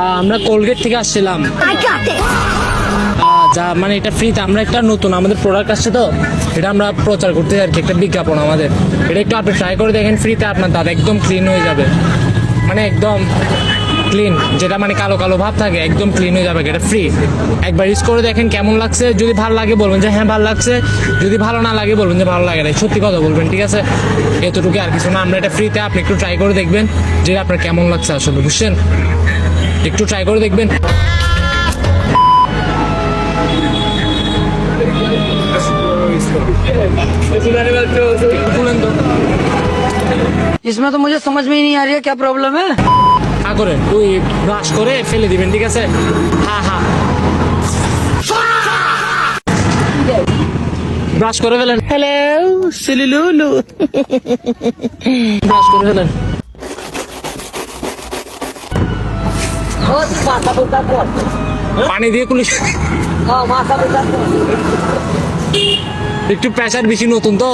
আমরা কোলগেট থেকে আসছিলাম। যা মানে এটা ফ্রিতে, আমরা একটা নতুন আমাদের প্রোডাক্ট আসছে তো, এটা আমরা প্রচার করতে আর কি, একটা বিজ্ঞাপন আমাদের। এটা একটু আপনি ট্রাই করে দেখেন ফ্রিতে, আপনার দাঁত একদম ক্লিন হয়ে যাবে, মানে একদম ক্লিন, যেটা মানে কালো কালো ভাব থাকে একদম ক্লিন হয়ে যাবে। এটা ফ্রি, একবার ইউজ করে দেখেন কেমন লাগছে। যদি ভালো লাগে বলবেন যে হ্যাঁ ভালো লাগছে, যদি ভালো না লাগে বলবেন যে ভালো লাগে না, সত্যি কথা বলবেন, ঠিক আছে? এতটুকু আর কিছু না। আমরা এটা ফ্রিতে, আপনি একটু ট্রাই করে দেখবেন যে আপনার কেমন লাগছে আসলে, বুঝছেন? একটু ট্রাই করে দেখবেন। इसमें तो मुझे समझ में ही नहीं आ रही है क्या प्रॉब्लम है। হা করেন, ওই ব্রাশ করে ফেলে দিবেন, ঠিক আছে? হ্যাঁ হ্যাঁ, ব্রাশ করে ফেলেন। हेलो सिलुलुलु। ব্রাশ করে ফেলেন। পানি দিয়ে কুলি, একটু প্রেশার বেশি, নতুন তো,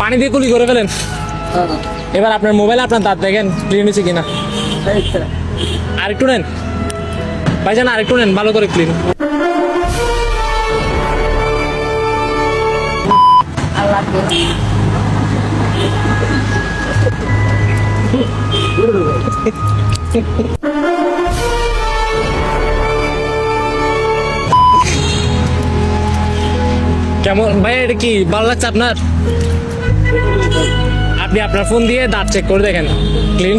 পানি দিয়ে কুলি করে ফেলেন। এবার আপনার মোবাইলে আপনার দাঁত দেখেন ক্লিন হয়েছে কিনা। আরেকটু নেন ভাইজান, আরেকটু নেন, ভালো করে ক্লিন। কেমন ভাই, এটা কি ভালো লাগছে আপনার? আপনি আপনার ফোন দিয়ে দাঁত চেক করে দেখেন ক্লিন,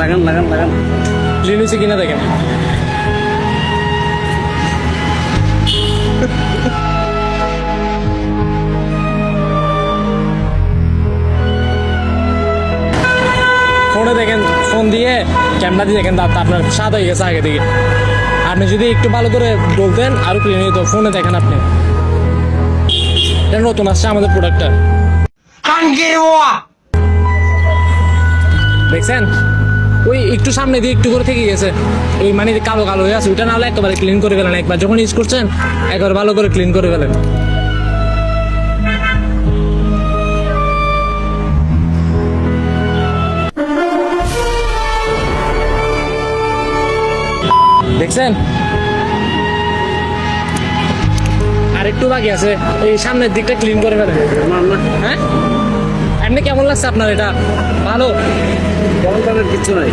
लगान लगान लगान। ক্লিন হয়েছে কিনা দেখেন। ফোনে দেখেন, ফোন দিয়ে ক্যামেরা দিয়ে দেখেন দাঁত আপনার সাদা হয়ে গেছে আগে থেকে। আপনি যদি একটু ভালো করে বলতেন আরো ক্লিন হতো। ফোনে দেখেন আপনি, এটা নতুন আসছে আমাদের প্রোডাক্টটা, দেখছেন? ওই একটু সামনে দিয়ে একটু করে থেকে গেছে, ওই মানে কালো কালো হয়ে আছে, ওইটা না হলে একেবারে ক্লিন করে ফেলেন। একবার যখন ইউজ করছেন একবার ভালো করে ক্লিন করে ফেলেন। দেখছেন? আর একটু বাকি আছে, এই সামনের দিকটা ক্লিন করে ফেলেন। হ্যাঁ, এমনি কেমন লাগছে আপনার? এটা ভালো, কিছু নাই।